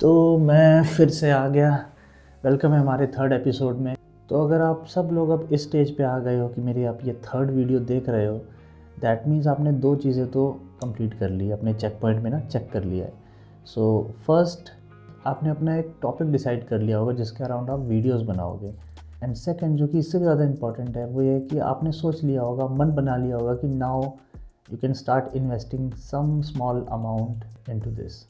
तो मैं फिर से आ गया। वेलकम है हमारे थर्ड एपिसोड में। तो अगर आप सब लोग अब इस स्टेज पे आ गए हो कि मेरी आप ये थर्ड वीडियो देख रहे हो, दैट मीन्स आपने दो चीज़ें तो कंप्लीट कर ली, अपने चेक पॉइंट में ना चेक कर लिया है। सो फर्स्ट, आपने अपना एक टॉपिक डिसाइड कर लिया होगा जिसके अराउंड आप वीडियोज़ बनाओगे। एंड सेकेंड, जो कि इससे भी ज़्यादा इंपॉर्टेंट है, वो ये कि आपने सोच लिया होगा, मन बना लिया होगा कि now you can start investing some small amount into this.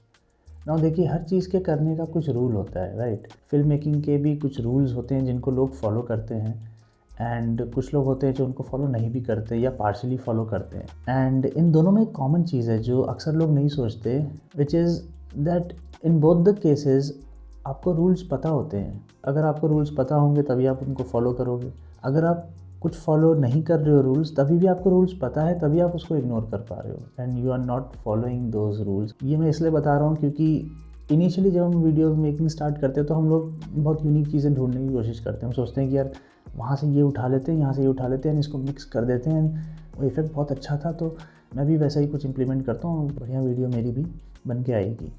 Now देखिए, हर चीज़ के करने का कुछ रूल होता है, राइट। फिल्म मेकिंग के भी कुछ रूल्स होते हैं जिनको लोग फॉलो करते हैं, एंड कुछ लोग होते हैं जो उनको फॉलो नहीं भी करते या पार्शली फॉलो करते हैं। एंड इन दोनों में एक कॉमन चीज़ है जो अक्सर लोग नहीं सोचते, which is that in both the cases आपको रूल्स पता होते हैं। अगर आपको रूल्स पता होंगे तभी आप उनको फॉलो करोगे। अगर आप कुछ फॉलो नहीं कर रहे हो रूल्स, तभी भी आपको रूल्स पता है, तभी आप उसको इग्नोर कर पा रहे हो and you are not following those rules. ये मैं इसलिए बता रहा हूँ क्योंकि इनिशियली जब हम वीडियो मेकिंग स्टार्ट करते हैं तो हम लोग बहुत यूनिक चीज़ें ढूंढने की कोशिश करते हैं। हम सोचते हैं कि यार वहाँ से ये उठा लेते हैं, यहाँ से ये उठा लेते हैं, इसको मिक्स कर देते हैं, वो इफेक्ट बहुत अच्छा था तो मैं भी वैसा ही कुछ इम्प्लीमेंट करता हूँ, बढ़िया वीडियो मेरी भी बन के आएगी।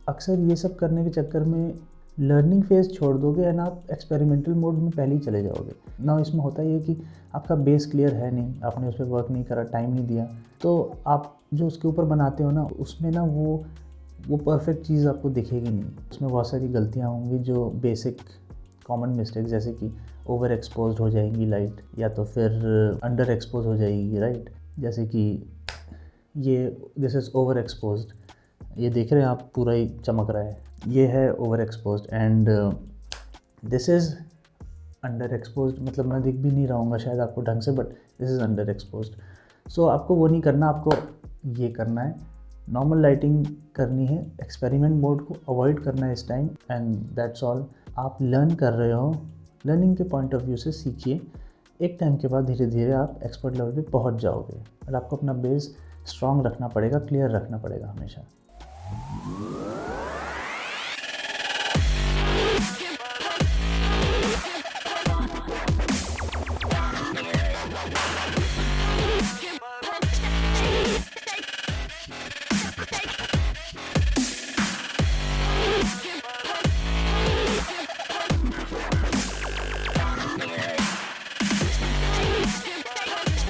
अक्सर ये सब करने के चक्कर में लर्निंग फेज़ छोड़ दोगे एंड आप एक्सपेरिमेंटल मोड में पहले ही चले जाओगे ना। इसमें होता ही है कि आपका बेस क्लियर है नहीं, आपने उस पर वर्क नहीं करा, टाइम नहीं दिया, तो आप जो उसके ऊपर बनाते हो ना, उसमें ना वो परफेक्ट चीज़ आपको दिखेगी नहीं। उसमें बहुत सारी गलतियाँ होंगी जो बेसिक कॉमन मिस्टेक्स, जैसे कि ओवर एक्सपोज हो जाएंगी लाइट, या तो फिर अंडर एक्सपोज हो जाएगी, राइट। जैसे कि ये दिस इज़ ओवर एक्सपोज्ड, ये देख रहे हैं आप, पूरा ही चमक रहा है, ये है over exposed. And this is under exposed, मतलब मैं दिख भी नहीं रहा शायद आपको ढंग से, but this is underexposed. So आपको वो नहीं करना, आपको ये करना है, नॉर्मल लाइटिंग करनी है, एक्सपेरिमेंट मोड को अवॉइड करना है इस टाइम, एंड दैट्स ऑल। आप लर्न कर रहे हो, लर्निंग के पॉइंट ऑफ व्यू से सीखिए। एक टाइम के बाद धीरे धीरे आप एक्सपर्ट लेवल पे पहुंच जाओगे, और आपको अपना बेस स्ट्रॉन्ग रखना पड़ेगा, क्लियर रखना पड़ेगा हमेशा।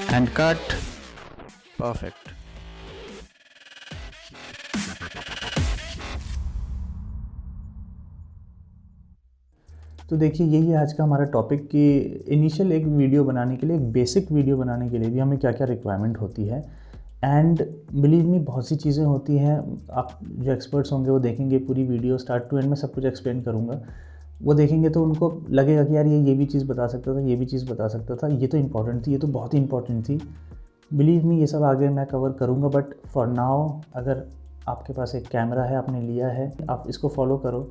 And cut. Perfect. तो देखिए, यही है आज का हमारा टॉपिक कि इनिशियल एक वीडियो बनाने के लिए, एक बेसिक वीडियो बनाने के लिए भी हमें क्या क्या रिक्वायरमेंट होती है। एंड बिलीव मी, बहुत सी चीज़ें होती हैं। आप जो एक्सपर्ट्स होंगे वो देखेंगे पूरी वीडियो स्टार्ट टू एंड में सब कुछ एक्सप्लेन करूँगा, वो देखेंगे तो उनको लगेगा कि यार ये भी चीज़ बता सकता था, ये भी चीज़ बता सकता था, ये तो इंपॉर्टेंट थी, ये तो बहुत ही इंपॉर्टेंट थी। बिलीव मी, ये सब आगे मैं कवर करूँगा, बट फॉर नाउ अगर आपके पास एक कैमरा है, आपने लिया है, आप इसको फॉलो करो,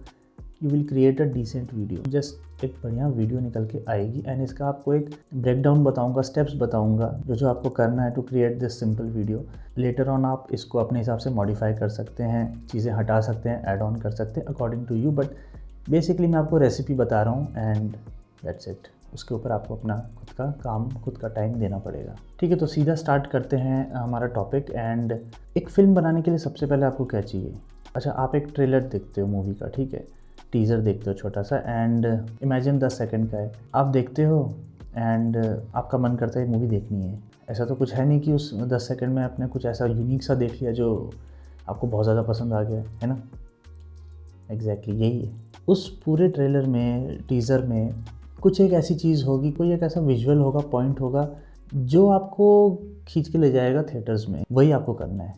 you will create a decent video. Just एक बढ़िया वीडियो निकल के आएगी। एंड इसका आपको एक ब्रेकडाउन बताऊंगा, स्टेप्स बताऊंगा जो आपको करना है to create this simple video. Later on आप इसको अपने हिसाब से मॉडिफाई कर सकते हैं, चीज़ें हटा सकते हैं, ऐड ऑन कर सकते हैं according to you, but basically मैं आपको रेसिपी बता रहा हूँ एंड दैट्स इट। उसके ऊपर आपको अपना खुद का काम, खुद का टाइम देना पड़ेगा। ठीक है, तो सीधा स्टार्ट करते हैं हमारा टॉपिक। एंड एक फ़िल्म बनाने के लिए सबसे पहले आपको क्या चाहिए? अच्छा, आप एक ट्रेलर देखते हो मूवी का, ठीक है, टीज़र देखते हो छोटा सा, एंड इमेजिन 10 सेकंड का है, आप देखते हो एंड आपका मन करता है मूवी देखनी है। ऐसा तो कुछ है नहीं कि उस 10 सेकंड में आपने कुछ ऐसा यूनिक सा देख लिया जो आपको बहुत ज़्यादा पसंद आ गया, है ना। एग्जैक्टली यही है। उस पूरे ट्रेलर में, टीज़र में कुछ एक ऐसी चीज़ होगी, कोई एक ऐसा विजुअल होगा, पॉइंट होगा जो आपको खींच के ले जाएगा थिएटर्स में। वही आपको करना है।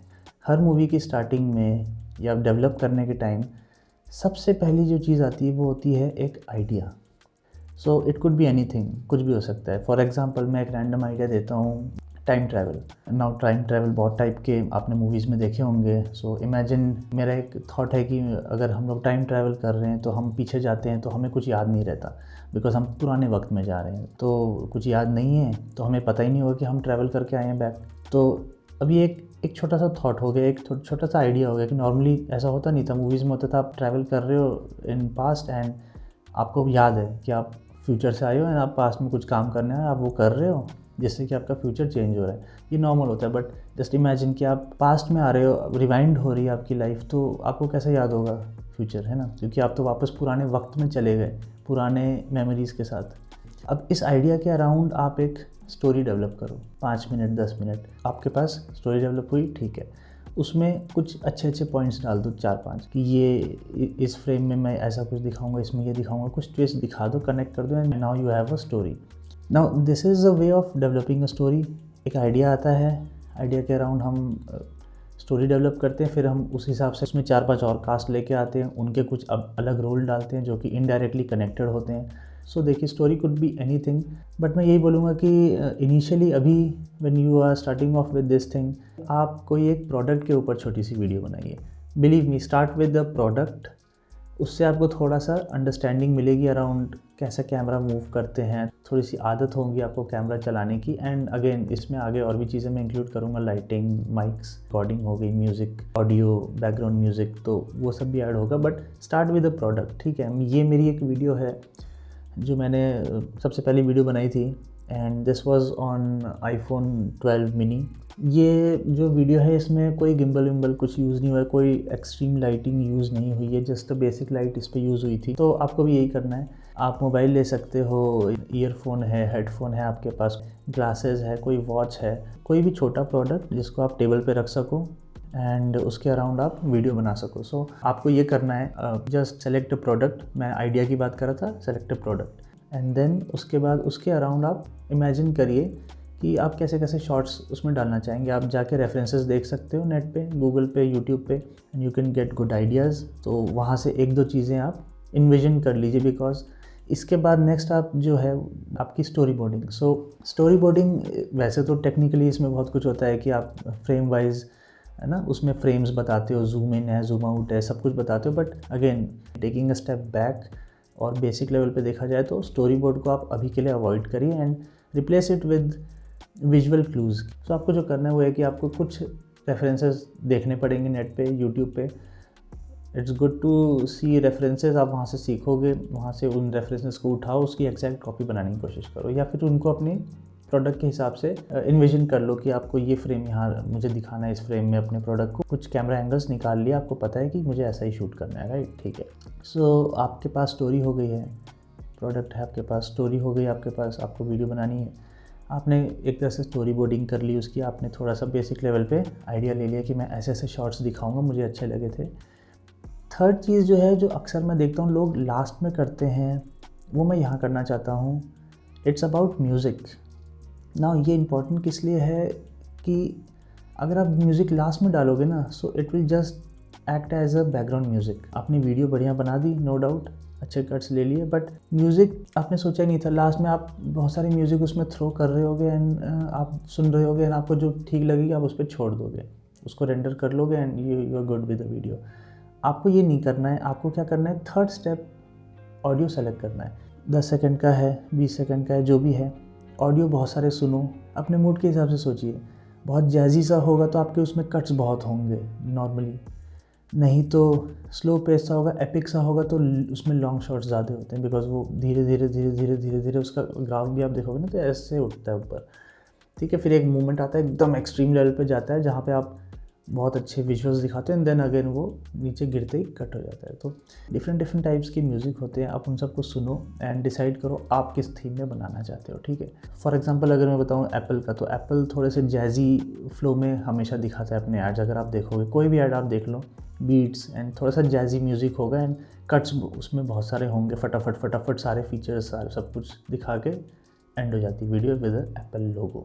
हर मूवी की स्टार्टिंग में या डेवलप करने के टाइम सबसे पहली जो चीज़ आती है वो होती है एक idea. So it could be anything, कुछ भी हो सकता है। फॉर एग्जांपल मैं एक रैंडम आइडिया देता हूँ, time travel. Now time travel बहुत टाइप के आपने मूवीज़ में देखे होंगे। सो इमेजिन, मेरा एक थॉट है कि अगर हम लोग टाइम ट्रैवल कर रहे हैं तो हम पीछे जाते हैं तो हमें कुछ याद नहीं रहता, बिकॉज हम पुराने वक्त में जा रहे हैं, तो कुछ याद नहीं है, तो हमें पता ही नहीं होगा कि हम ट्रैवल करके आए हैं बैक। तो अभी एक छोटा सा थॉट हो गया, एक छोटा सा आइडिया हो गया कि नॉर्मली ऐसा होता नहीं था, मूवीज़ में होता था आप ट्रैवल कर रहे हो इन पास्ट एंड आपको याद है कि आप फ्यूचर से आए हो एंड आप पास्ट में कुछ काम करना है, आप वो कर रहे हो जिससे कि आपका फ्यूचर चेंज हो रहा है। ये नॉर्मल होता है, बट जस्ट इमेजिन कि आप पास्ट में आ रहे हो, रिवाइंड हो रही है आपकी लाइफ, तो आपको कैसे याद होगा फ्यूचर, है ना, क्योंकि आप तो वापस पुराने वक्त में चले गए, पुराने मेमोरीज़ के साथ। अब इस आइडिया के अराउंड आप एक स्टोरी डेवलप करो, 5 मिनट 10 मिनट आपके पास स्टोरी डेवलप हुई, ठीक है, उसमें कुछ अच्छे अच्छे पॉइंट्स डाल दो 4-5 कि ये इस फ्रेम में मैं ऐसा कुछ दिखाऊंगा, इसमें ये दिखाऊंगा, कुछ ट्विस्ट दिखा दो, कनेक्ट कर दो, and now you have a story. Now this is a way of developing a story. एक आइडिया आता है, आइडिया के अराउंड हम स्टोरी डेवलप करते हैं, फिर हम उस हिसाब से उसमें 4-5 और कास्ट लेके आते हैं, उनके कुछ अब अलग रोल डालते हैं जो कि इनडायरेक्टली कनेक्टेड होते हैं। सो देखिए, story could be anything, but मैं यही बोलूँगा कि इनिशियली अभी when you are starting off with this thing, आप कोई एक प्रोडक्ट के ऊपर छोटी सी वीडियो बनाइए। Believe me, start with the product, उससे आपको थोड़ा सा अंडरस्टैंडिंग मिलेगी अराउंड कैसे कैमरा मूव करते हैं, थोड़ी सी आदत होगी आपको कैमरा चलाने की। एंड अगेन इसमें आगे और भी चीज़ें मैं इंक्लूड करूँगा, लाइटिंग, माइक्स, रिकॉर्डिंग हो गई, म्यूज़िक, ऑडियो, बैकग्राउंड म्यूज़िक, तो वो सब भी ऐड होगा, but start with the product, ठीक है। ये मेरी एक वीडियो है जो मैंने सबसे पहली वीडियो बनाई थी, and this was on iPhone 12 mini। ये जो वीडियो है इसमें कोई गिम्बल विम्बल कुछ यूज़ नहीं हुआ है, कोई एक्सट्रीम लाइटिंग यूज़ नहीं हुई है, जस्ट बेसिक लाइट इस पे यूज़ हुई थी। तो आपको भी यही करना है, आप मोबाइल ले सकते हो, ईयरफोन है, हेडफोन है आपके पास, ग्लासेस है, कोई वॉच है, कोई भी छोटा प्रोडक्ट जिसको आप टेबल पे रख सको एंड उसके अराउंड आप वीडियो बना सको। सो आपको ये करना है, जस्ट सेलेक्ट अ प्रोडक्ट, मैं आइडिया की बात कर रहा था, select a product, and then उसके बाद उसके अराउंड आप इमेजिन करिए कि आप कैसे कैसे शॉर्ट्स उसमें डालना चाहेंगे। आप जाके रेफरेंसेस देख सकते हो नेट पे, गूगल पे, यूट्यूब पे, and you can get good ideas. तो वहाँ से 1-2 चीज़ें आप इन्विजन कर लीजिए, बिकॉज इसके बाद नेक्स्ट आप जो है आपकी story boarding. So story boarding वैसे तो टेक्निकली इसमें बहुत कुछ होता है कि आप फ्रेम वाइज, है ना, उसमें फ्रेम्स बताते हो, जूम इन है, जूम आउट है, सब कुछ बताते हो, but again taking a step back और बेसिक लेवल पे देखा जाए तो स्टोरी बोर्ड को आप अभी के लिए अवॉइड करिए and replace it with visual clues. तो आपको जो करना है वो है कि आपको कुछ रेफरेंसेस देखने पड़ेंगे नेट पे, यूट्यूब पे। It's good to see references, आप वहाँ से सीखोगे, वहाँ से उन रेफरेंसेस को उठाओ, उसकी एग्जैक्ट कॉपी बनाने की कोशिश करो, या फिर उनको अपनी प्रोडक्ट के हिसाब से इन्विजन कर लो कि आपको ये फ्रेम यहाँ मुझे दिखाना है, इस फ्रेम में अपने प्रोडक्ट को। कुछ कैमरा एंगल्स निकाल लिया, आपको पता है कि मुझे ऐसा ही शूट करना है, राइट, ठीक है। सो आपके पास स्टोरी हो गई है, प्रोडक्ट है आपके पास, स्टोरी हो गई आपके पास, आपको वीडियो बनानी है, आपने एक तरह से स्टोरी बोर्डिंग कर ली उसकी, आपने थोड़ा सा बेसिक लेवल पे आइडिया ले लिया कि मैं ऐसे ऐसे शॉर्ट्स दिखाऊंगा, मुझे अच्छे लगे थे। थर्ड चीज़ जो है, जो अक्सर मैं देखता हूँ लोग लास्ट में करते हैं, वो मैं यहाँ करना चाहता हूँ। It's about music. ना ये इम्पॉर्टेंट किस लिए है कि अगर आप म्यूज़िक लास्ट में डालोगे ना, so it will just act as a background music. आपने वीडियो बढ़िया बना दी, नो डाउट, अच्छे कट्स ले लिए, बट म्यूज़िक आपने सोचा ही नहीं था, लास्ट में आप बहुत सारी म्यूज़िक उसमें थ्रो कर रहे होगे एंड आप सुन रहे होगे एंड आपको जो ठीक लगेगी आप उस पर छोड़ दोगे, उसको रेंडर कर लोगे and you are good with the video. आपको ये नहीं करना है, आपको क्या करना है, थर्ड स्टेप ऑडियो सेलेक्ट करना है। 10 सेकंड का है, 20 सेकंड का है, जो भी है, ऑडियो बहुत सारे सुनो, अपने मूड के हिसाब से सोचिए। बहुत जैज़ी सा होगा तो आपके उसमें कट्स बहुत होंगे नॉर्मली, नहीं तो स्लो पेस सा होगा, एपिक सा होगा तो उसमें लॉन्ग शॉट्स ज़्यादा होते हैं, बिकॉज वो धीरे धीरे धीरे धीरे धीरे धीरे उसका ग्राफ भी आप देखोगे ना तो ऐसे उठता है ऊपर, ठीक है। फिर एक मूवमेंट आता है एकदम एक्सट्रीम लेवल पे जाता है जहाँ पे आप बहुत अच्छे विजुअल्स दिखाते हैं, एंड देन अगेन वो नीचे गिरते ही कट हो जाता है। तो डिफरेंट टाइप्स की म्यूज़िक होते हैं, आप उन सबको सुनो एंड डिसाइड करो आप किस थीम में बनाना चाहते हो, ठीक है। फॉर एग्जांपल अगर मैं बताऊँ एप्पल का, तो एप्पल थोड़े से जैज़ी फ्लो में हमेशा दिखाता है अपने एड्स। अगर आप देखोगे कोई भी ऐड आप देख लो, बीट्स एंड थोड़ा सा जैज़ी म्यूज़िक होगा एंड कट्स उसमें बहुत सारे होंगे, फटाफट सारे फीचर्स सारे सब कुछ दिखा के एंड हो जाती video with Apple logo.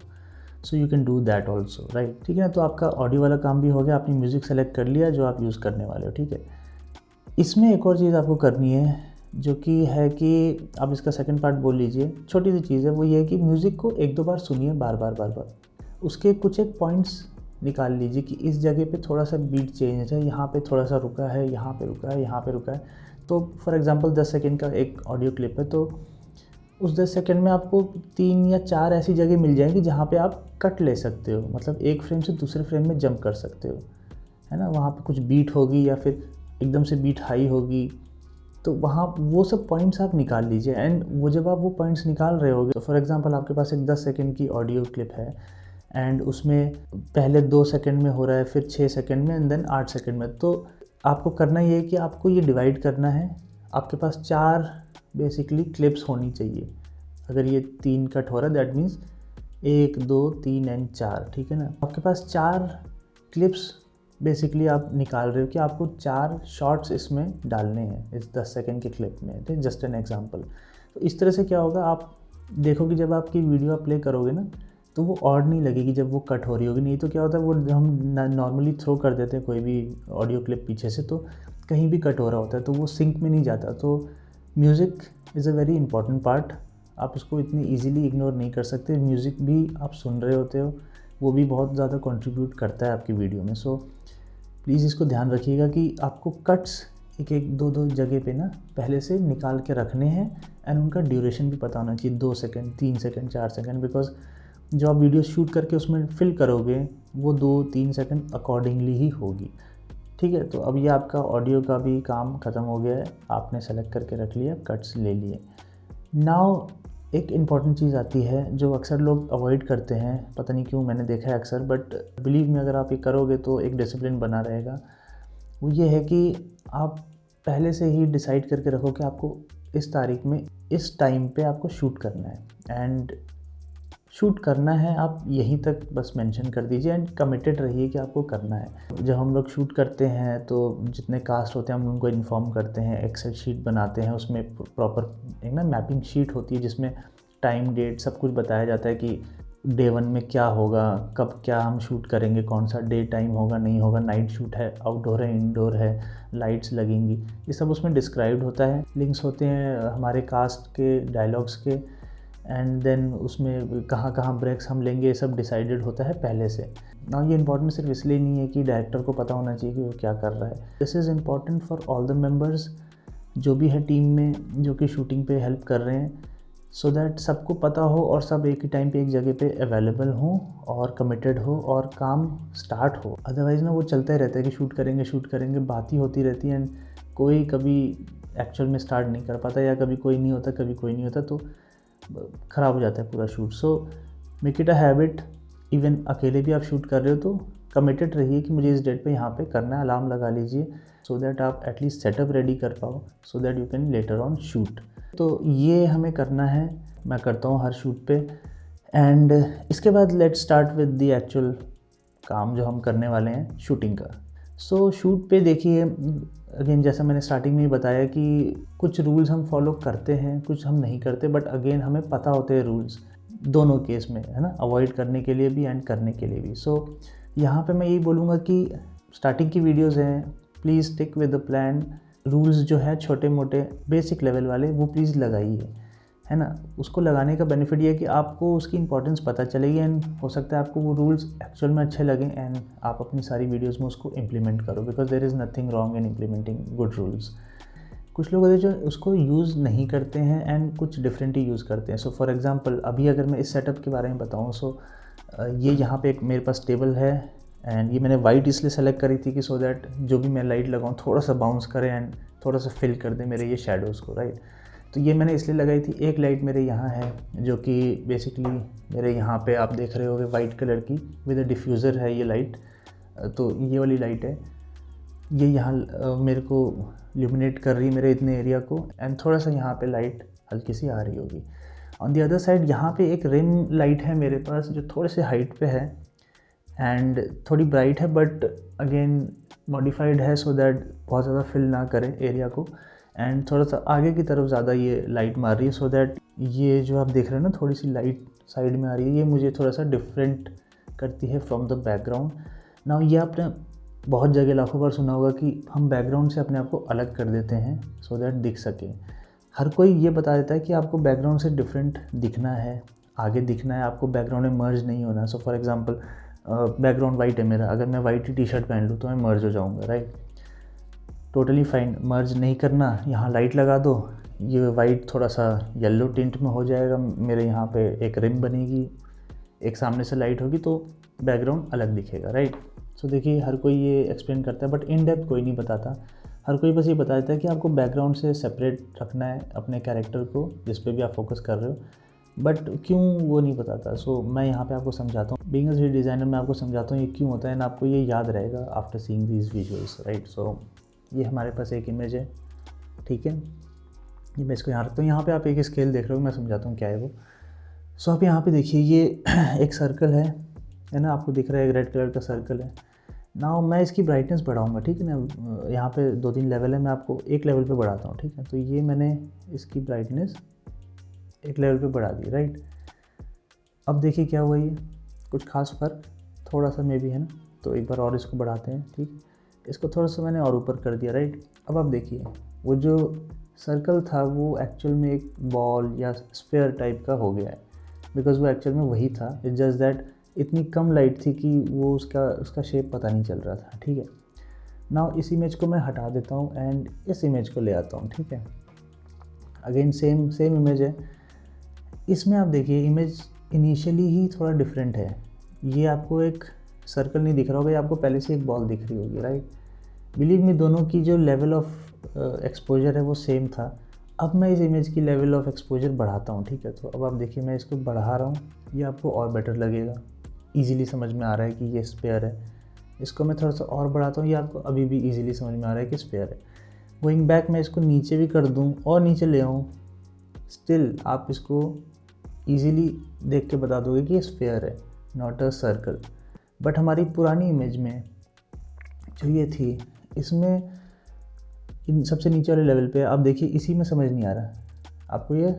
So you can do that also, right, ठीक है ना। तो आपका ऑडियो वाला काम भी हो गया, आपने म्यूज़िक सेलेक्ट कर लिया जो आप यूज़ करने वाले हो, ठीक है। इसमें एक और चीज़ आपको करनी है जो कि है कि आप इसका सेकंड पार्ट बोल लीजिए, छोटी सी चीज़ है, वो ये है कि म्यूज़िक को 1-2 बार सुनिए, बार बार उसके कुछ एक पॉइंट्स निकाल लीजिए कि इस जगह पे थोड़ा सा बीट चेंज है, यहाँ पे थोड़ा सा रुका है, यहाँ पे रुका है, यहाँ पे रुका है। तो फॉर एग्जांपल 10 सेकंड का एक ऑडियो क्लिप है, तो उस 10 सेकंड में आपको 3 या 4 ऐसी जगह मिल जाएंगी जहाँ पे आप कट ले सकते हो, मतलब एक फ्रेम से दूसरे फ्रेम में जंप कर सकते हो, है ना। वहाँ पे कुछ बीट होगी या फिर एकदम से बीट हाई होगी, तो वहाँ वो सब पॉइंट्स आप निकाल लीजिए। एंड वो जब आप वो पॉइंट्स निकाल रहे होगे, तो फॉर एग्जांपल आपके पास एक 10 सेकंड की ऑडियो क्लिप है एंड उसमें पहले 2 सेकंड में हो रहा है, फिर 6 सेकंड में एंड देन 8 सेकंड में, तो आपको करना ये है कि आपको ये डिवाइड करना है। आपके पास 4 बेसिकली क्लिप्स होनी चाहिए। अगर ये 3 कट हो रहा है दैट मीन्स 1 2 3 एंड 4, ठीक है ना। आपके पास 4 क्लिप्स बेसिकली आप निकाल रहे हो कि आपको 4 शॉर्ट्स इसमें डालने हैं इस 10 सेकेंड के क्लिप में, ठीक, जस्ट एन एग्जांपल। तो इस तरह से क्या होगा, आप देखो कि जब आपकी वीडियो आप प्ले करोगे ना तो वो ऑड नहीं लगेगी जब वो कट हो रही होगी। नहीं तो क्या होता है, वो हम नॉर्मली थ्रो कर देते हैं कोई भी ऑडियो क्लिप पीछे से, तो कहीं भी कट हो रहा होता है तो वो सिंक में नहीं जाता। तो music is a very important part, आप उसको इतनी ईजीली इग्नोर नहीं कर सकते। म्यूज़िक भी आप सुन रहे होते हो, वो भी बहुत ज़्यादा कंट्रीब्यूट करता है आपकी वीडियो में। सो प्लीज़ इसको ध्यान रखिएगा कि आपको कट्स एक दो जगह पे ना पहले से निकाल के रखने हैं एंड उनका ड्यूरेशन भी पता होना चाहिए, 2 सेकंड 3 सेकंड 4 सेकंड, बिकॉज जो आप वीडियो शूट करके उसमें फिल करोगे वो 2-3 सेकंड अकॉर्डिंगली ही होगी, ठीक है। तो अब ये आपका ऑडियो का भी काम ख़त्म हो गया है, आपने सेलेक्ट करके रख लिया, कट्स ले लिए। नाउ एक इम्पॉर्टेंट चीज़ आती है जो अक्सर लोग अवॉइड करते हैं, पता नहीं क्यों, मैंने देखा है अक्सर, बट बिलीव में अगर आप ये करोगे तो एक डिसिप्लिन बना रहेगा। वो ये है कि आप पहले से ही डिसाइड करके रखो कि आपको इस तारीख में इस टाइम पे आपको शूट करना है, एंड शूट करना है आप यहीं तक बस मेंशन कर दीजिए एंड कमिटेड रहिए कि आपको करना है। जब हम लोग शूट करते हैं तो जितने कास्ट होते हैं हम उनको इन्फॉर्म करते हैं, एक्सेल शीट बनाते हैं, उसमें प्रॉपर एक ना मैपिंग शीट होती है जिसमें टाइम डेट सब कुछ बताया जाता है कि डे 1 में क्या होगा, कब क्या हम शूट करेंगे, कौन सा डे टाइम होगा नहीं होगा, नाइट शूट है, आउटडोर है, इंडोर है, लाइट्स लगेंगी, ये सब उसमें डिस्क्राइब्ड होता है। लिंक्स होते हैं हमारे कास्ट के, डायलॉग्स के, एंड देन उसमें कहाँ कहाँ ब्रेक्स हम लेंगे, ये सब डिसाइडेड होता है पहले से ना। ये इंपॉर्टेंट सिर्फ इसलिए नहीं है कि डायरेक्टर को पता होना चाहिए कि वो क्या कर रहा है, this is important for all the members जो भी है टीम में जो कि शूटिंग पे हेल्प कर रहे हैं, सो दैट सबको पता हो और सब एक ही टाइम पे एक जगह पे अवेलेबल हों और कमिटेड हो और काम स्टार्ट हो। अदरवाइज़ ना वो चलता ही रहता है कि शूट करेंगे, बात ही होती रहती है एंड कोई कभी एक्चुअल में स्टार्ट नहीं कर पाता, या कभी कोई नहीं होता कभी कोई नहीं होता, तो ख़राब हो जाता है पूरा shoot. So make it a habit, even अकेले भी आप शूट कर रहे हो तो कमिटेड रहिए कि मुझे इस डेट पे यहाँ पे करना है, अलार्म लगा लीजिए सो दैट आप एटलीस्ट सेटअप रेडी कर पाओ, so that you can later on shoot. तो ये हमें करना है, मैं करता हूँ हर शूट पे। एंड इसके बाद let's start with the actual काम जो हम करने वाले हैं शूटिंग का। सो शूट पे देखिए, अगेन जैसा मैंने स्टार्टिंग में ही बताया कि कुछ रूल्स हम फॉलो करते हैं, कुछ हम नहीं करते, बट अगेन हमें पता होते हैं रूल्स दोनों केस में, है ना, अवॉइड करने के लिए भी एंड करने के लिए भी। सो यहाँ पे मैं यही बोलूँगा कि स्टार्टिंग की वीडियोज़ हैं, please stick with the plan. Rules जो है छोटे मोटे बेसिक लेवल वाले वो प्लीज़ लगाइए, है ना। उसको लगाने का बेनिफिट ये है कि आपको उसकी इंपॉर्टेंस पता चलेगी एंड हो सकता है आपको वो रूल्स एक्चुअल में अच्छे लगें एंड आप अपनी सारी वीडियोस में उसको इम्प्लीमेंट करो, because there is nothing wrong in implementing good rules. कुछ लोग होते हैं जो उसको यूज़ नहीं करते हैं एंड कुछ डिफरेंट ही यूज़ करते हैं। सो फॉर एग्जांपल अभी अगर मैं इस सेटअप के बारे में बताऊँ, सो ये यहाँ पे एक मेरे पास टेबल है एंड ये मैंने वाइट इसलिए सेलेक्ट करी थी कि सो दैट जो भी मैं लाइट लगाऊँ थोड़ा सा बाउंस करे एंड थोड़ा सा फिल कर दे मेरे ये शेडोज़ को, राइट। तो ये मैंने इसलिए लगाई थी। एक लाइट मेरे यहाँ है जो कि बेसिकली मेरे यहाँ पे आप देख रहे होगे वाइट कलर की विद अ डिफ्यूज़र है ये लाइट, तो ये वाली लाइट है, ये यहाँ मेरे को ल्यूमिनेट कर रही है मेरे इतने एरिया को एंड थोड़ा सा यहाँ पे लाइट हल्की सी आ रही होगी। ऑन दी अदर साइड यहाँ पे एक रिम लाइट है मेरे पास जो थोड़े से हाइट पे है एंड थोड़ी ब्राइट है, बट अगेन मॉडिफाइड है सो दैट बहुत ज़्यादा फिल ना करे एरिया को एंड थोड़ा सा आगे की तरफ ज़्यादा ये लाइट मार रही है, सो दैट ये जो आप देख रहे हैं ना थोड़ी सी लाइट साइड में आ रही है, ये मुझे थोड़ा सा डिफरेंट करती है फ्रॉम द बैकग्राउंड। नाउ ये आपने बहुत जगह लाखों बार सुना होगा कि हम बैकग्राउंड से अपने आप को अलग कर देते हैं सो दैट दिख सके। हर कोई ये बता देता है कि आपको बैकग्राउंड से डिफरेंट दिखना है, आगे दिखना है, आपको बैकग्राउंड में मर्ज नहीं होना। So for example background white है मेरा, अगर मैं वाइट ही टी शर्ट पहन लूँ तो मैं मर्ज हो जाऊँगा, राइट। टोटली फाइन, मर्ज नहीं करना, यहाँ लाइट लगा दो, ये वाइट थोड़ा सा येलो टिंट में हो जाएगा, मेरे यहाँ पे एक रिम बनेगी, एक सामने से लाइट होगी तो बैकग्राउंड अलग दिखेगा, राइट। सो देखिए हर कोई ये एक्सप्लेन करता है बट इन डेप्थ कोई नहीं बताता। हर कोई बस ये बता देता है कि आपको बैकग्राउंड से सेपरेट रखना है अपने कैरेक्टर को जिस पे भी आप फोकस कर रहे हो, बट क्यों वो नहीं बताता। सो मैं यहाँ पे आपको समझाता हूँ, बीइंग अ 3D डिज़ाइनर मैं आपको समझाता हूँ ये क्यों होता है एंड आपको ये याद रहेगा after seeing these visuals, right. So ये हमारे पास एक इमेज है, ठीक है। ये मैं इसको यहाँ रखता हूँ। यहाँ पे आप एक स्केल देख रहे हो, मैं समझाता हूँ क्या है वो। सो आप यहाँ पे देखिए, ये एक सर्कल है ना, आपको दिख रहा है एक रेड कलर का सर्कल है। नाउ मैं इसकी ब्राइटनेस बढ़ाऊँगा, ठीक है ना। यहाँ पे 2-3 लेवल है, मैं आपको एक लेवल पे बढ़ाता हूँ, ठीक है। तो ये मैंने इसकी ब्राइटनेस एक लेवल पे बढ़ा दी, राइट। अब देखिए क्या हुआ, ये कुछ खास फ़र्क थोड़ा सा मे भी है ना। तो एक बार और इसको बढ़ाते हैं, ठीक। इसको थोड़ा सा मैंने और ऊपर कर दिया, राइट। अब आप देखिए वो जो सर्कल था वो एक्चुअल में एक बॉल या स्फीयर टाइप का हो गया है, बिकॉज वो एक्चुअल में वही था। इट्स जस्ट दैट इतनी कम लाइट थी कि वो उसका शेप पता नहीं चल रहा था, ठीक है। नाउ इस इमेज को मैं हटा देता हूँ एंड इस इमेज को ले आता हूँ, ठीक है। अगेन सेम इमेज है। इसमें आप देखिए इमेज इनिशियली ही थोड़ा डिफरेंट है। ये आपको एक सर्कल नहीं दिख रहा होगा, ये आपको पहले से एक बॉल दिख रही होगी, राइट। बिलीव मी, दोनों की जो लेवल ऑफ एक्सपोजर है वो सेम था। अब मैं इस इमेज की लेवल ऑफ एक्सपोजर बढ़ाता हूँ, ठीक है। तो अब आप देखिए मैं इसको बढ़ा रहा हूँ, ये आपको और बेटर लगेगा, ईजिली समझ में आ रहा है कि ये स्फीयर है। इसको मैं थोड़ा सा और बढ़ाता हूँ, ये आपको अभी भी ईजिली समझ में आ रहा है कि स्फीयर है। गोइंग बैक मैं इसको नीचे भी कर दूँ और नीचे ले आऊँ, स्टिल आप इसको ईजिली देख के बता दोगे कि ये स्फीयर है, नॉट अ सर्कल। बट हमारी पुरानी इमेज में जो ये थी, इसमें इन सबसे नीचे वाले लेवल पे आप देखिए, इसी में समझ नहीं आ रहा आपको ये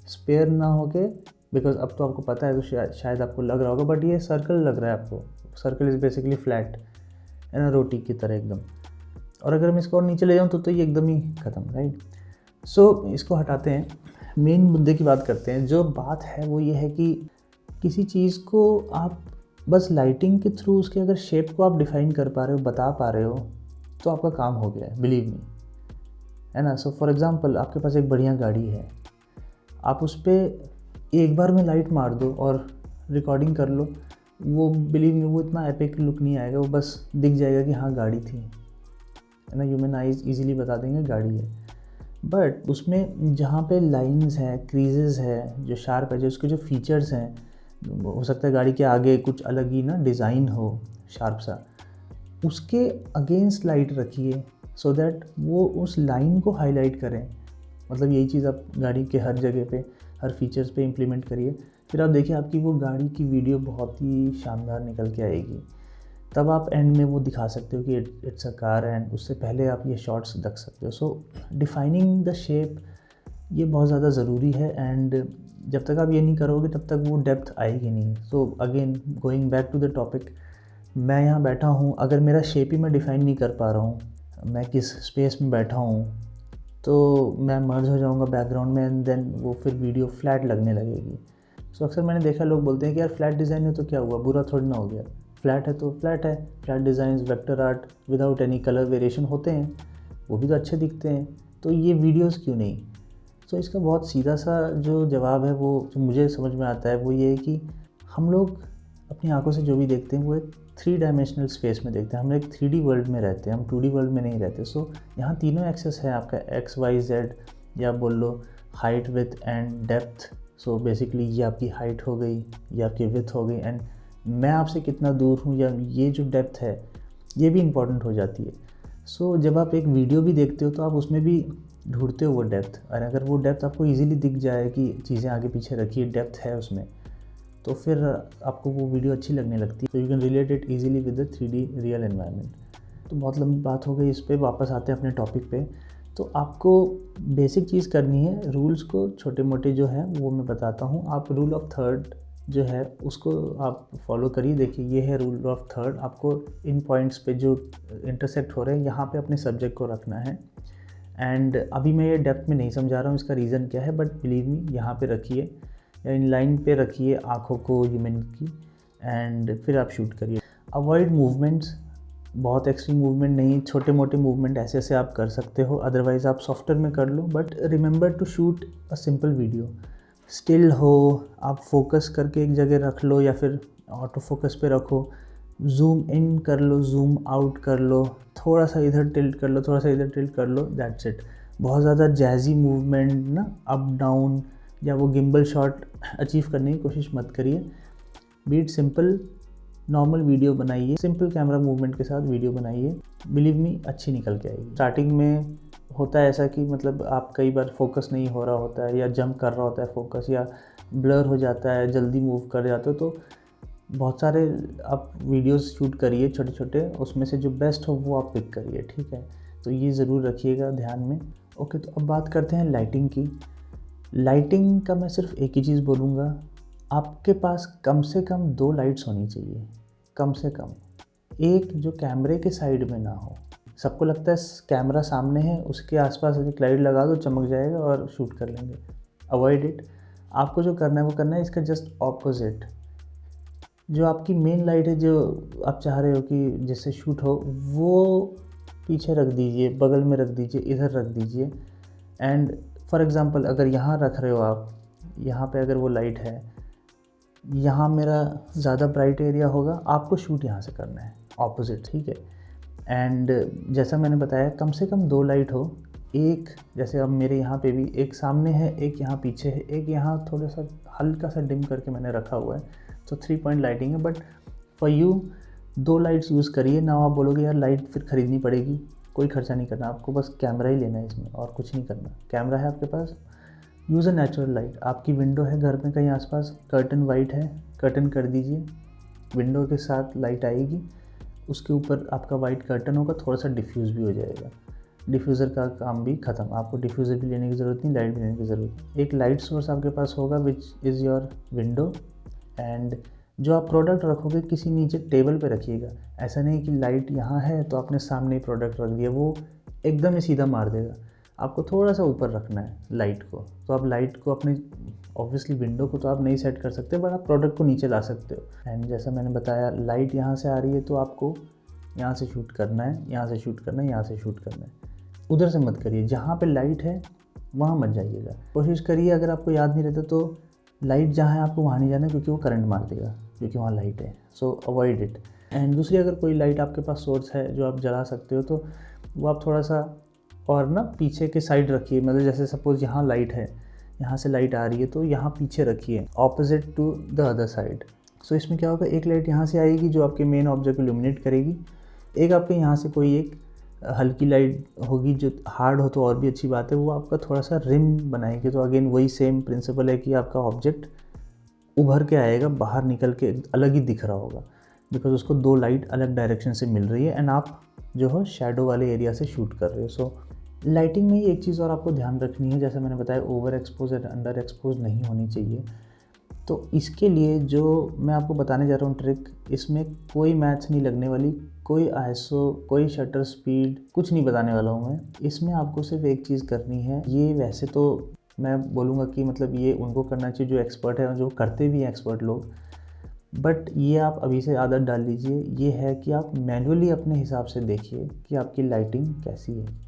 स्फीयर ना होके, बिकॉज अब तो आपको पता है तो शायद आपको लग रहा होगा, बट ये सर्कल लग रहा है आपको। सर्कल इज़ बेसिकली फ्लैट, है ना, रोटी की तरह एकदम। और अगर मैं इसको और नीचे ले जाऊँ तो ये एकदम ही ख़त्म, राइट। सो इसको हटाते हैं, मेन मुद्दे की बात करते हैं। जो बात है वो ये है कि किसी चीज़ को आप बस लाइटिंग के थ्रू उसके अगर शेप को आप डिफ़ाइन कर पा रहे हो, बता पा रहे हो, तो आपका काम हो गया है, बिलीव मी, है ना। सो फॉर एग्ज़ाम्पल आपके पास एक बढ़िया गाड़ी है, आप उस पर एक बार में लाइट मार दो और रिकॉर्डिंग कर लो, वो बिलीव मी वो इतना एपिक लुक नहीं आएगा, वो बस दिख जाएगा कि हाँ गाड़ी थी, है ना। ह्यूमन आइज़ ईजिली बता देंगे गाड़ी है। बट उसमें जहाँ पे लाइंस हैं, क्रीजेस है, जो शार्प है, जो उसके जो फीचर्स हैं, हो सकता है गाड़ी के आगे कुछ अलग ही ना डिज़ाइन हो शार्प सा, उसके अगेंस्ट लाइट रखिए सो दैट वो उस लाइन को हाईलाइट करें। मतलब यही चीज़ आप गाड़ी के हर जगह पे, हर फीचर्स पे इम्प्लीमेंट करिए, फिर आप देखिए आपकी वो गाड़ी की वीडियो बहुत ही शानदार निकल के आएगी। तब आप एंड में वो दिखा सकते हो कि इट्स अ कार, एंड उससे पहले आप ये शॉट्स रख सकते हो। सो डिफाइनिंग द शेप ये बहुत ज़्यादा ज़रूरी है, एंड जब तक आप ये नहीं करोगे तब तक वो डेप्थ आएगी नहीं। So again going back to the topic, मैं यहाँ बैठा हूँ, अगर मेरा शेप ही मैं डिफ़ाइन नहीं कर पा रहा हूँ, मैं किस स्पेस में बैठा हूँ, तो मैं मर्ज हो जाऊँगा बैकग्राउंड में, एंड देन वो फिर वीडियो फ्लैट लगने लगेगी। सो अक्सर मैंने देखा लोग बोलते हैं कि यार फ्लैट डिज़ाइन है तो क्या हुआ, बुरा थोड़ी ना हो गया, फ्लैट है तो फ्लैट है। Flat designs, vector art without any colour variation होते हैं, वो भी तो अच्छे दिखते हैं, तो ये वीडियोस क्यों नहीं। तो इसका बहुत सीधा सा जो जवाब है, वो जो मुझे समझ में आता है वो ये है कि हम लोग अपनी आंखों से जो भी देखते हैं वो एक 3 डायमेंशनल स्पेस में देखते हैं। हम एक 3D वर्ल्ड में रहते हैं, हम 2D वर्ल्ड में नहीं रहते। सो यहाँ तीनों एक्सेस है आपका, एक्स वाई जेड, या बोल लो height, width and depth. So basically ये आपकी हाइट हो गई, ये आपकी विथ हो गई, एंड मैं आपसे कितना दूर हूँ, या ये जो डेप्थ है ये भी इम्पॉर्टेंट हो जाती है। सो जब आप एक वीडियो भी देखते हो तो आप उसमें भी ढूंढते हो वो डेप्थ, और अगर वो डेप्थ आपको इजीली दिख जाए कि चीज़ें आगे पीछे रखी, डेप्थ है उसमें, तो फिर आपको वो वीडियो अच्छी लगने लगती है। तो you can relate it easily with the 3D real environment. तो बहुत लंबी बात हो गई इस पर, वापस आते हैं अपने टॉपिक पे। तो आपको बेसिक चीज़ करनी है, रूल्स को छोटे मोटे जो हैं वो मैं बताता हूँ। आप रूल ऑफ थर्ड जो है उसको आप फॉलो करिए। देखिए ये है रूल ऑफ थर्ड, आपको इन पॉइंट्स पे जो इंटरसेक्ट हो रहे हैं यहाँ पे अपने सब्जेक्ट को रखना है। एंड अभी मैं ये डेप्थ में नहीं समझा रहा हूँ इसका रीज़न क्या है, बट बिलीव मी यहाँ पे रखिए, या इन लाइन पे रखिए आँखों को ह्यूमन की, एंड फिर आप शूट करिए। अवॉइड मूवमेंट्स, बहुत एक्सट्रीम मूवमेंट नहीं, छोटे मोटे मूवमेंट ऐसे ऐसे आप कर सकते हो, अदरवाइज़ आप सॉफ्टवेयर में कर लो। But remember to shoot a simple video, still हो, आप फोकस करके एक जगह रख लो, या फिर ऑटो फोकस पे रखो, जूम इन कर लो, जूम आउट कर लो, थोड़ा सा इधर टिल्ट कर लो, थोड़ा सा इधर टिल्ट कर लो, दैट्स इट। बहुत ज़्यादा जैजी मूवमेंट ना, अप डाउन या वो गिम्बल शॉट अचीव करने की कोशिश मत करिए। B it simple, normal video बनाइए, सिंपल कैमरा मूवमेंट के साथ वीडियो बनाइए, बिलीव मी अच्छी निकल के आएगी। स्टार्टिंग में होता है ऐसा कि मतलब आप कई बार फोकस नहीं हो रहा होता है या जंप कर रहा होता है फोकस, या ब्लर हो जाता है, जल्दी मूव कर जाते हो, तो बहुत सारे आप वीडियोस शूट करिए छोटे छोटे, उसमें से जो बेस्ट हो वो आप पिक करिए, ठीक है। तो ये ज़रूर रखिएगा ध्यान में। ओके, तो अब बात करते हैं लाइटिंग की। लाइटिंग का मैं सिर्फ एक ही चीज़ बोलूँगा, आपके पास कम से कम 2 लाइट्स होनी चाहिए, कम से कम। एक जो कैमरे के साइड में ना हो। सबको लगता है कैमरा सामने है, उसके आसपास एक लाइट लगा दो, चमक जाएगा और शूट कर लेंगे। Avoid it. आपको जो करना है वो करना है इसका जस्ट ऑपोजिट। जो आपकी मेन लाइट है, जो आप चाह रहे हो कि जिससे शूट हो, वो पीछे रख दीजिए, बगल में रख दीजिए, इधर रख दीजिए। एंड फॉर एग्ज़ाम्पल अगर यहाँ रख रहे हो आप, यहाँ पे अगर वो लाइट है, यहाँ मेरा ज़्यादा ब्राइट एरिया होगा, आपको शूट यहाँ से करना है ऑपोजिट, ठीक है। एंड जैसा मैंने बताया कम से कम 2 लाइट हो। एक जैसे अब मेरे यहाँ पे भी एक सामने है, एक यहाँ पीछे है, एक यहाँ थोड़ा सा हल्का सा डिम करके मैंने रखा हुआ है, तो 3 पॉइंट लाइटिंग है। But for you 2 lights use करिए ना। आप बोलोगे यार लाइट फिर ख़रीदनी पड़ेगी, कोई खर्चा नहीं करना, आपको बस कैमरा ही लेना है इसमें और कुछ नहीं करना। कैमरा है आपके पास, यूज़ अ नेचुरल लाइट। आपकी विंडो है घर में कहीं आसपास, कर्टन वाइट है, कर्टन कर दीजिए, विंडो के साथ लाइट आएगी, उसके ऊपर आपका वाइट कर्टन होगा, थोड़ा सा डिफ्यूज़ भी हो जाएगा। डिफ्यूज़र का काम भी ख़त्म, आपको डिफ्यूज़र भी लेने की ज़रूरत नहीं, लाइट भी लेने की ज़रूरत नहीं। एक लाइट सोर्स आपके पास होगा which is your window. And जो आप प्रोडक्ट रखोगे किसी नीचे टेबल पे रखिएगा। ऐसा नहीं कि लाइट यहाँ है तो आपने सामने ही प्रोडक्ट रख दिया, वो एकदम ही सीधा मार देगा। आपको थोड़ा सा ऊपर रखना है लाइट को। तो आप लाइट को अपने ऑब्वियसली विंडो को तो आप नहीं सेट कर सकते, बट आप प्रोडक्ट को नीचे ला सकते हो। एंड जैसा मैंने बताया लाइट यहाँ से आ रही है तो आपको यहाँ से शूट करना है, यहाँ से शूट करना है, यहाँ से शूट करना है। उधर से मत करिए, जहाँ पे लाइट है वहाँ मत जाइएगा। कोशिश करिए, अगर आपको याद नहीं रहता तो लाइट जहाँ है आपको वहाँ नहीं जाना, क्योंकि वो करंट मार देगा, क्योंकि वहाँ लाइट है। सो अवॉइड इट। एंड दूसरी, अगर कोई लाइट आपके पास सोर्स है जो आप जला सकते हो, तो वो आप थोड़ा सा और ना पीछे के साइड रखिए। मतलब जैसे सपोज़ यहाँ लाइट है, यहाँ से लाइट आ रही है तो यहाँ पीछे रखिए, opposite to the other side. So इसमें क्या होगा, एक लाइट यहाँ से आएगी जो आपके मेन ऑब्जेक्ट को इल्यूमिनेट करेगी, एक आपके यहाँ से कोई एक हल्की लाइट होगी जो हार्ड हो तो और भी अच्छी बात है, वो आपका थोड़ा सा रिम बनाएगी। तो अगेन वही सेम प्रिंसिपल है कि आपका ऑब्जेक्ट उभर के आएगा, बाहर निकल के अलग ही दिख रहा होगा, बिकॉज उसको 2 लाइट अलग डायरेक्शन से मिल रही है एंड आप जो हो शैडो वाले एरिया से शूट कर रहे हो। सो लाइटिंग में ही एक चीज़ और आपको ध्यान रखनी है, जैसे मैंने बताया over expose and under expose नहीं होनी चाहिए। तो इसके लिए जो मैं आपको बताने जा रहा हूँ ट्रिक, इसमें कोई मैथ्स नहीं लगने वाली, कोई आईएसओ, कोई शटर स्पीड, कुछ नहीं बताने वाला हूँ मैं। इसमें आपको सिर्फ एक चीज़ करनी है। ये वैसे तो मैं बोलूँगा कि मतलब ये उनको करना चाहिए जो एक्सपर्ट है और जो करते भी हैं एक्सपर्ट लोग, बट ये आप अभी से आदत डाल लीजिए। ये है कि आप मैन्युअली अपने हिसाब से देखिए कि आपकी लाइटिंग कैसी है।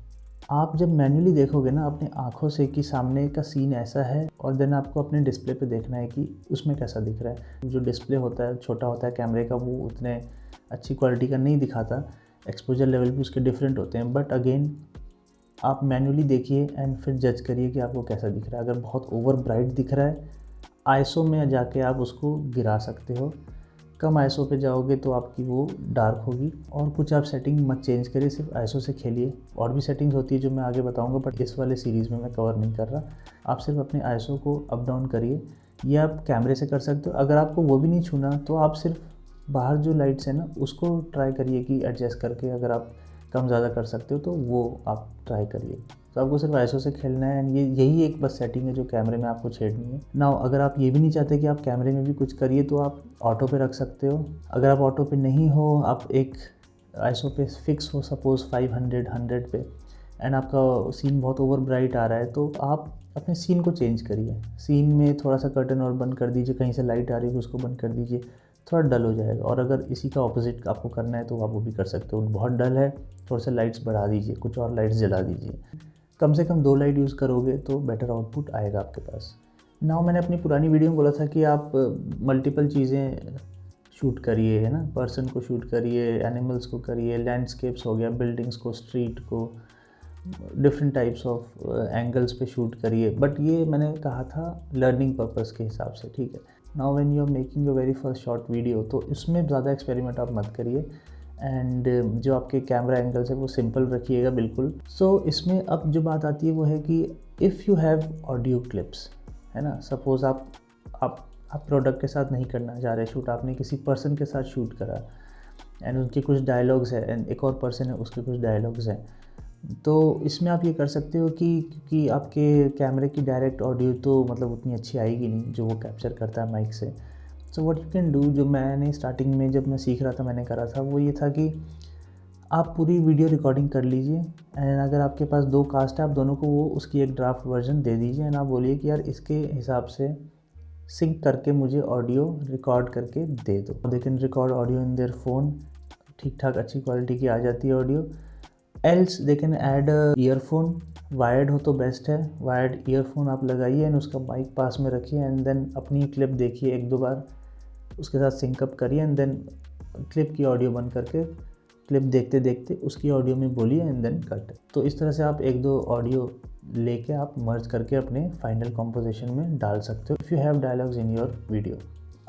आप जब मैन्युअली देखोगे ना अपने आँखों से कि सामने का सीन ऐसा है, और देन आपको अपने डिस्प्ले पे देखना है कि उसमें कैसा दिख रहा है। जो डिस्प्ले होता है छोटा होता है कैमरे का, वो उतने अच्छी क्वालिटी का नहीं दिखाता, एक्सपोजर लेवल भी उसके डिफरेंट होते हैं। बट अगेन आप मैन्युअली देखिए एंड फिर जज करिए कि आपको कैसा दिख रहा है। अगर बहुत ओवर ब्राइट दिख रहा है, आईएसओ में जाके आप उसको गिरा सकते हो। कम आईएसओ पे जाओगे तो आपकी वो डार्क होगी। और कुछ आप सेटिंग मत चेंज करिए, सिर्फ आईएसओ से खेलिए। और भी सेटिंग्स होती है जो मैं आगे बताऊंगा, बट इस वाले सीरीज़ में मैं कवर नहीं कर रहा। आप सिर्फ अपने आईएसओ को अप डाउन करिए। ये आप कैमरे से कर सकते हो। अगर आपको वो भी नहीं छूना तो आप सिर्फ बाहर जो लाइट्स है ना उसको ट्राई करिए कि एडजस्ट करके, अगर आप कम ज़्यादा कर सकते हो तो वो आप ट्राई करिए। तो आपको सिर्फ आईएसओ से खेलना है एंड यही एक बस सेटिंग है जो कैमरे में आपको छेड़नी है। नाउ अगर आप ये भी नहीं चाहते कि आप कैमरे में भी कुछ करिए तो आप ऑटो पे रख सकते हो। अगर आप ऑटो पे नहीं हो, आप एक आईएसओ पे फिक्स हो सपोज़ 500 पे, एंड आपका सीन बहुत ओवर ब्राइट आ रहा है, तो आप अपने सीन को चेंज करिए। सीन में थोड़ा सा कर्टन और बंद कर दीजिए, कहीं से लाइट आ रही है उसको बंद कर दीजिए, थोड़ा डल हो जाएगा। और अगर इसी का ऑपोजिट आपको करना है तो आप वो भी कर सकते हो। बहुत डल है, थोड़ा सा लाइट्स बढ़ा दीजिए, कुछ और लाइट्स जला दीजिए। कम से कम 2 लाइट यूज़ करोगे तो बेटर आउटपुट आएगा आपके पास। नाउ मैंने अपनी पुरानी वीडियो में बोला था कि आप मल्टीपल चीज़ें शूट करिए, है ना। पर्सन को शूट करिए, एनिमल्स को करिए, लैंडस्केप्स हो गया, बिल्डिंग्स को, स्ट्रीट को, डिफरेंट टाइप्स ऑफ एंगल्स पे शूट करिए। बट ये मैंने कहा था लर्निंग पर्पस के हिसाब से, ठीक है। Now when you are making your very first short video, तो इसमें ज़्यादा एक्सपेरिमेंट आप मत करिए एंड जो आपके कैमरा एंगल्स है वो सिंपल रखिएगा बिल्कुल। सो इसमें अब जो बात आती है वो है कि if you have audio clips, है ना, सपोज़ आप प्रोडक्ट के साथ नहीं करना चाह रहे शूट, आपने किसी पर्सन के साथ शूट करा एंड उनके कुछ डायलॉग्स है एंड एक और पर्सन है उसके कुछ डायलॉग्स हैं, तो इसमें आप ये कर सकते हो कि क्योंकि आपके कैमरे की डायरेक्ट ऑडियो तो मतलब उतनी अच्छी आएगी नहीं जो वो कैप्चर करता है माइक से। So what you can do, जो मैंने स्टार्टिंग में जब मैं सीख रहा था मैंने करा था, वो ये था कि आप पूरी वीडियो रिकॉर्डिंग कर लीजिए एंड अगर आपके पास 2 कास्ट है आप दोनों को वो उसकी एक ड्राफ्ट वर्जन दे दीजिए एंड आप बोलिए कि यार इसके हिसाब से सिंक करके मुझे ऑडियो रिकॉर्ड करके दे दो। They can record audio in their phone, ठीक ठाक अच्छी क्वालिटी की आ जाती है audio. Else they can add earphone, wired हो तो बेस्ट है, वायर्ड ईयरफोन आप लगाइए एंड उसका माइक पास में रखिए एंड देन अपनी क्लिप देखिए 1-2 बार, उसके साथ सिंकअप करिए एंड देन क्लिप की ऑडियो बंद करके क्लिप देखते देखते उसकी ऑडियो में बोलिए एंड देन कट। तो इस तरह से आप 1-2 ऑडियो लेके आप मर्ज करके अपने फाइनल कॉम्पोजिशन में डाल सकते हो। If you have dialogues in your video,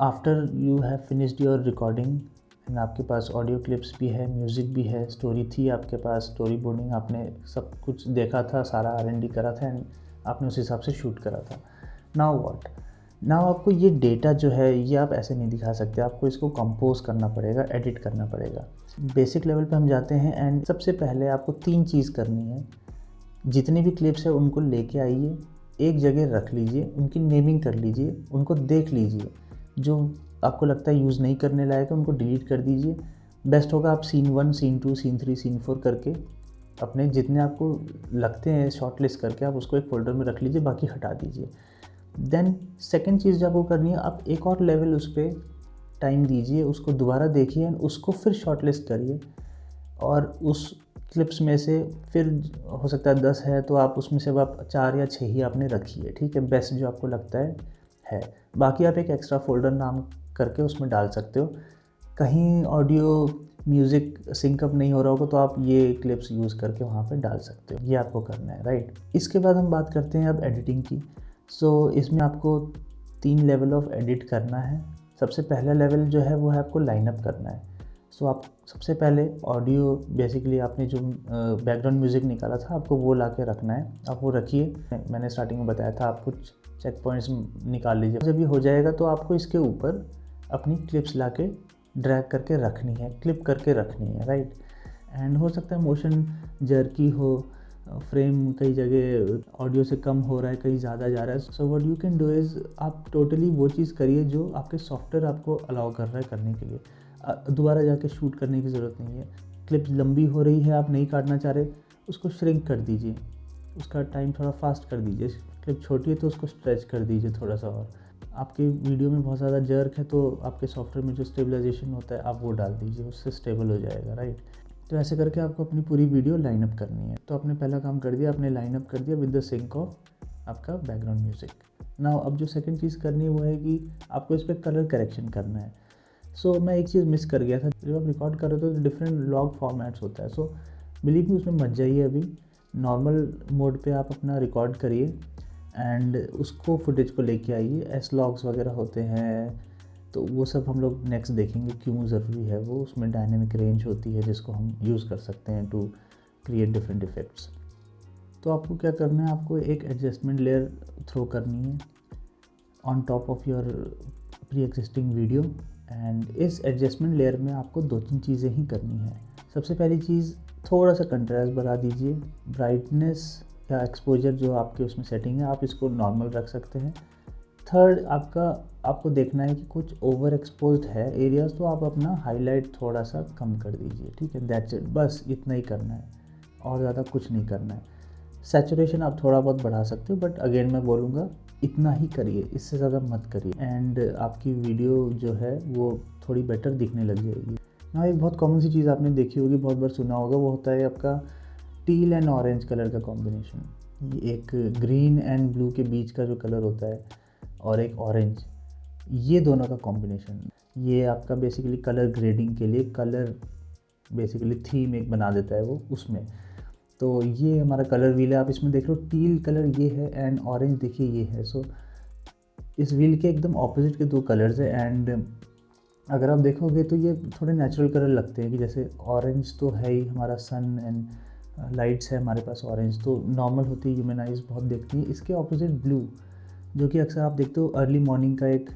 after you have finished your recording and आपके पास ऑडियो क्लिप्स भी है, म्यूज़िक भी है, स्टोरी थी आपके पास, स्टोरी बोर्डिंग आपने सब कुछ देखा था, सारा R&D करा था एंड आपने उस हिसाब से शूट करा था। नाउ व्हाट, नाउ आपको ये डेटा जो है ये आप ऐसे नहीं दिखा सकते, आपको इसको कंपोज करना पड़ेगा, एडिट करना पड़ेगा। बेसिक लेवल पे हम जाते हैं एंड सबसे पहले आपको 3 चीज़ करनी है। जितनी भी क्लिप्स है उनको लेके आइए, एक जगह रख लीजिए, उनकी नेमिंग कर लीजिए, उनको देख लीजिए, जो आपको लगता है यूज़ नहीं करने लायक है उनको डिलीट कर दीजिए। बेस्ट होगा आप सीन 1, सीन 2, सीन 3, सीन 4 करके अपने जितने आपको लगते हैं शॉर्ट लिस्ट करके आप उसको एक फ़ोल्डर में रख लीजिए, बाकी हटा दीजिए। देन सेकंड चीज़ जो आपको करनी है, आप एक और लेवल उस पर टाइम दीजिए, उसको दोबारा देखिए एंड उसको फिर शॉर्ट लिस्ट करिए और उस क्लिप्स में से फिर हो सकता है 10 है तो आप उसमें से अब आप 4 या 6 ही आपने रखी है, ठीक है, बेस्ट जो आपको लगता है। बाकी आप एक एक्स्ट्रा फ़ोल्डर नाम करके उसमें डाल सकते हो। कहीं ऑडियो म्यूज़िक सिंकअप नहीं हो रहा होगा तो आप ये क्लिप्स यूज़ करके वहाँ पे डाल सकते हो, ये आपको करना है, राइट। इसके बाद हम बात करते हैं अब एडिटिंग की। सो इसमें आपको 3 लेवल ऑफ एडिट करना है। सबसे पहला लेवल जो है वो है आपको लाइनअप करना है। सो आप सबसे पहले ऑडियो बेसिकली आपने जो बैकग्राउंड म्यूज़िक निकाला था आपको वो ला के रखना है, आप वो रखिए। मैंने स्टार्टिंग में बताया था आप कुछ चेक पॉइंट्स निकाल लीजिए। जब ये हो जाएगा तो आपको इसके ऊपर अपनी क्लिप्स ला के ड्रैग करके रखनी है, क्लिप करके रखनी है, राइट। एंड हो सकता है मोशन जर्की हो, फ्रेम कई जगह ऑडियो से कम हो रहा है, कहीं ज़्यादा जा रहा है। So what you can do is आप टोटली वो चीज़ करिए जो आपके सॉफ्टवेयर आपको अलाउ कर रहा है करने के लिए। दोबारा जाके शूट करने की ज़रूरत नहीं है। क्लिप लंबी हो रही है, आप नहीं काटना चाह रहे, उसको श्रिंक कर दीजिए, उसका टाइम थोड़ा फास्ट कर दीजिए। क्लिप छोटी है तो उसको स्ट्रेच कर दीजिए थोड़ा सा और। आपके वीडियो में बहुत ज़्यादा जर्क है तो आपके सॉफ्टवेयर में जो स्टेबलाइजेशन होता है आप वो डाल दीजिए, उससे स्टेबल हो जाएगा, राइट। तो ऐसे करके आपको अपनी पूरी वीडियो लाइनअप करनी है। तो आपने पहला काम कर दिया, आपने लाइनअप कर दिया विद द सिंक ऑफ आपका बैकग्राउंड म्यूज़िक। नाउ अब जो सेकंड चीज़ करनी है वो है कि आपको इस पर कलर करेक्शन करना है। सो मैं एक चीज़ मिस कर गया था, जब आप रिकॉर्ड कर रहे हो तो डिफरेंट लॉग फॉर्मेट्स होता है। सो बिलीव मी उसमें मत जाइए, अभी नॉर्मल मोड पे आप अपना रिकॉर्ड करिए एंड उसको फुटेज को लेके आइए। एस लॉग्स वगैरह होते हैं तो वो सब हम लोग नेक्स्ट देखेंगे क्यों ज़रूरी है वो। उसमें डायनेमिक रेंज होती है जिसको हम यूज़ कर सकते हैं टू क्रिएट डिफरेंट इफ़ेक्ट्स। तो आपको क्या करना है, आपको एक एडजस्टमेंट लेयर थ्रो करनी है on top of your pre existing video and इस एडजस्टमेंट लेयर में आपको 2-3 चीज़ें ही करनी है। सबसे पहली चीज़, थोड़ा सा कंट्रास्ट बढ़ा दीजिए, ब्राइटनेस या एक्सपोजर जो आपके उसमें सेटिंग है आप इसको नॉर्मल रख सकते हैं। थर्ड, आपको देखना है कि कुछ ओवर एक्सपोज्ड है एरियाज़ तो आप अपना हाईलाइट थोड़ा सा कम कर दीजिए, ठीक है, दैट्स इट, बस इतना ही करना है और ज़्यादा कुछ नहीं करना है। सैचुरेशन आप थोड़ा बहुत बढ़ा सकते हो बट अगेन मैं बोलूँगा इतना ही करिए, इससे ज़्यादा मत करिए एंड आपकी वीडियो जो है वो थोड़ी बेटर दिखने लग जाएगी। ना एक बहुत कॉमन सी चीज़ आपने देखी होगी, बहुत बार सुना होगा, वो होता है आपका टील एंड ऑरेंज कलर का कॉम्बिनेशन। ये एक ग्रीन एंड ब्लू के बीच का जो कलर होता है और एक ऑरेंज, ये दोनों का कॉम्बिनेशन, ये आपका बेसिकली कलर ग्रेडिंग के लिए कलर बेसिकली थीम एक बना देता है वो उसमें। तो ये हमारा कलर व्हील है, आप इसमें देख लो टील कलर ये है एंड ऑरेंज देखिए ये है। सो इस व्हील के एकदम ऑपोजिट के दो कलर्स है एंड अगर आप देखोगे तो ये थोड़े नेचुरल कलर लगते हैं कि जैसे ऑरेंज तो है ही, हमारा सन एंड लाइट्स है हमारे पास ऑरेंज तो नॉर्मल होती है, ह्यूमन आइज बहुत देखती है। इसके ऑपोजिट ब्लू, जो कि अक्सर आप देखते हो अर्ली मॉर्निंग का एक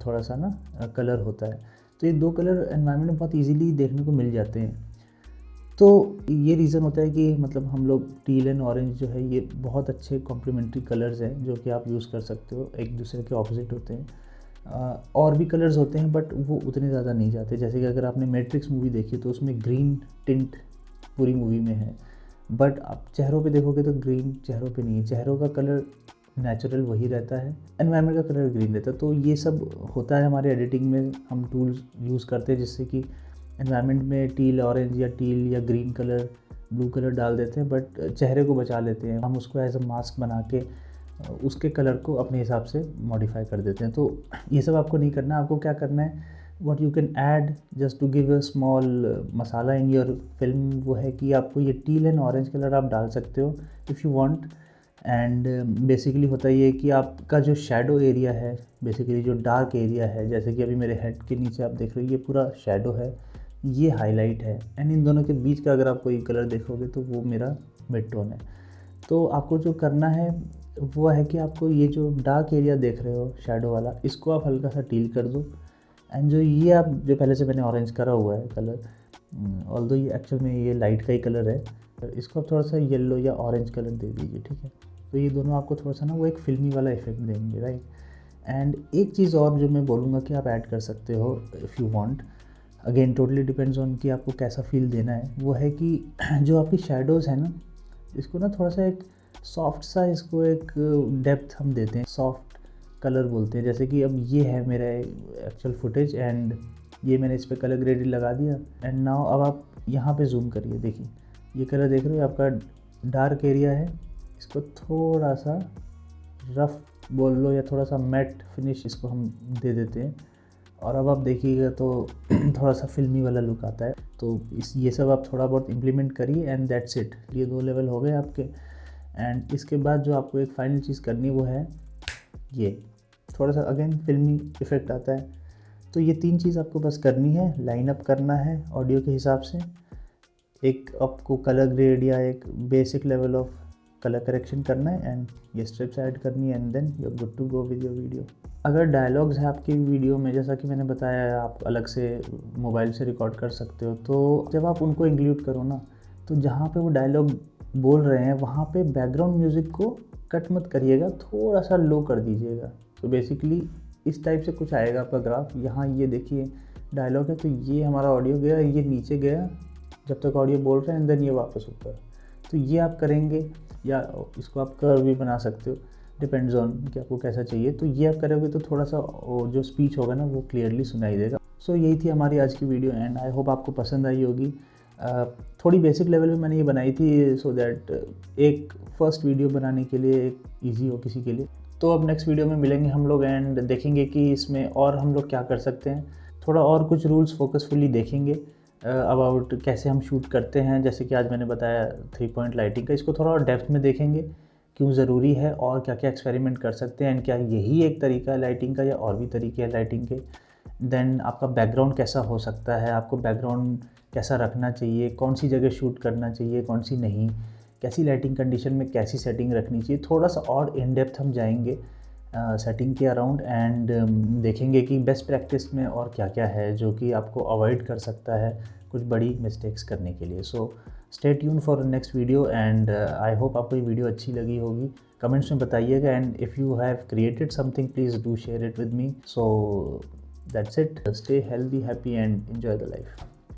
थोड़ा सा ना कलर होता है। तो ये दो कलर एनवायरनमेंट में बहुत इजीली देखने को मिल जाते हैं। तो ये रीज़न होता है कि मतलब हम लोग टील एंड ऑरेंज जो है ये बहुत अच्छे कॉम्प्लीमेंट्री कलर्स हैं जो कि आप यूज़ कर सकते हो, एक दूसरे के ऑपोजिट होते हैं। और भी कलर्स होते हैं बट वो उतने ज़्यादा नहीं जाते। जैसे कि अगर आपने मैट्रिक्स मूवी देखी तो उसमें ग्रीन टिंट पूरी मूवी में है, बट आप चेहरों पे देखोगे तो ग्रीन चेहरों पे नहीं है, चेहरों का कलर नेचुरल वही रहता है, एनवायरनमेंट का कलर ग्रीन रहता है। तो ये सब होता है हमारे एडिटिंग में, हम टूल्स यूज़ करते हैं जिससे कि एनवायरनमेंट में टील ऑरेंज या टील या ग्रीन कलर ब्लू कलर डाल देते हैं बट चेहरे को बचा लेते हैं, हम उसको एज अ मास्क बना के उसके कलर को अपने हिसाब से मॉडिफाई कर देते हैं। तो ये सब आपको नहीं करना, आपको क्या करना है, what you can add just to give a small masala in your film, वो है कि आपको ये टील एंड ऑरेंज कलर आप डाल सकते हो if you want. And basically होता ये है कि आपका जो शैडो एरिया है, बेसिकली जो डार्क एरिया है, जैसे कि अभी मेरे हेड के नीचे आप देख रहे हो ये पूरा शैडो है, ये हाईलाइट है एंड इन दोनों के बीच का अगर आप कोई कलर देखोगे तो वो मेरा मिड टोन है। तो आपको जो करना है वो है कि आपको ये जो डार्क एरिया देख रहे हो शैडो वाला, इसको आप हल्का सा टील कर दो एंड जो ये आप जो पहले से मैंने ऑरेंज करा हुआ है कलर, ऑल्दो ये एक्चुअल में ये लाइट का ही कलर है, इसको आप थोड़ा सा येलो या ऑरेंज कलर दे दीजिए, ठीक है। तो ये दोनों आपको थोड़ा सा ना वो एक फिल्मी वाला इफेक्ट देंगे, राइट। एंड एक चीज़ और जो मैं बोलूँगा कि आप ऐड कर सकते हो if you want, again totally depends on कि आपको कैसा फील देना है, वो है कि जो आपकी शैडोज़ है ना, इसको ना थोड़ा सा एक सॉफ्ट सा, इसको एक डेप्थ हम देते हैं, सॉफ्ट कलर बोलते हैं। जैसे कि अब ये है मेरा एक्चुअल फुटेज एंड ये मैंने इस पर कलर ग्रेडिंग लगा दिया एंड नाउ अब आप यहाँ पे जूम करिए, देखिए ये कलर देख रहे हो, आपका डार्क एरिया है, इसको थोड़ा सा रफ बोल लो या थोड़ा सा मैट फिनिश इसको हम दे देते हैं और अब आप देखिएगा तो थोड़ा सा फिल्मी वाला लुक आता है। तो ये सब आप थोड़ा बहुत इम्प्लीमेंट करिए एंड दैट्स इट। ये 2 लेवल हो गए आपके। एंड इसके बाद जो आपको एक फाइनल चीज़ करनी वो है ये थोड़ा सा अगेन फिल्मी इफ़ेक्ट आता है। तो ये 3 चीज़ आपको बस करनी है, लाइन अप करना है ऑडियो के हिसाब से, एक आपको कलर ग्रेड या एक basic level of colour correction करना है एंड ये स्ट्रिप्स ऐड करनी है and then you are good to go with your video. अगर डायलॉग्स है आपकी वीडियो में, जैसा कि मैंने बताया आप अलग से मोबाइल से रिकॉर्ड कर सकते हो, तो जब आप उनको इंक्लूड करो ना, तो जहाँ पे वो डायलॉग बोल रहे हैं वहाँ पे बैकग्राउंड म्यूज़िक को कट मत करिएगा, थोड़ा सा लो कर दीजिएगा। तो बेसिकली इस टाइप से कुछ आएगा आपका ग्राफ। यहाँ ये देखिए डायलॉग है, तो ये हमारा ऑडियो गया, ये नीचे गया जब तक ऑडियो बोल रहे हैं एंड देन ये वापस ऊपर। तो ये आप करेंगे, या इसको आप कर्व भी बना सकते हो, डिपेंड्स ऑन कि आपको कैसा चाहिए। तो ये आप करोगे तो थोड़ा सा जो स्पीच होगा ना वो क्लियरली सुनाई देगा। सो यही थी हमारी आज की वीडियो एंड आई होप आपको पसंद आई होगी। थोड़ी बेसिक लेवल में मैंने ये बनाई थी सो दैट एक फर्स्ट वीडियो बनाने के लिए एक ईजी हो किसी के लिए। तो अब नेक्स्ट वीडियो में मिलेंगे हम लोग एंड देखेंगे कि इसमें और हम लोग क्या कर सकते हैं, थोड़ा और कुछ रूल्स फोकसफुली देखेंगे अबाउट कैसे हम शूट करते हैं। जैसे कि आज मैंने बताया 3 पॉइंट लाइटिंग का, इसको थोड़ा और डेप्थ में देखेंगे क्यों ज़रूरी है और क्या क्या एक्सपेरिमेंट कर सकते हैं एंड क्या यही एक तरीका है लाइटिंग का या और भी तरीके हैं लाइटिंग के। देन आपका बैकग्राउंड कैसा हो सकता है, आपको बैकग्राउंड कैसा रखना चाहिए, कौन सी जगह शूट करना चाहिए, कौन सी नहीं, कैसी लाइटिंग कंडीशन में कैसी सेटिंग रखनी चाहिए। थोड़ा सा और इन डेप्थ हम जाएंगे सेटिंग के अराउंड एंड देखेंगे कि बेस्ट प्रैक्टिस में और क्या क्या है जो कि आपको अवॉइड कर सकता है कुछ बड़ी मिस्टेक्स करने के लिए। So stay tune for next video and I hope आपको ये वीडियो अच्छी लगी होगी। कमेंट्स में बताइएगा and if you have created something please do share it with me. So that's it, stay healthy, happy and enjoy the life.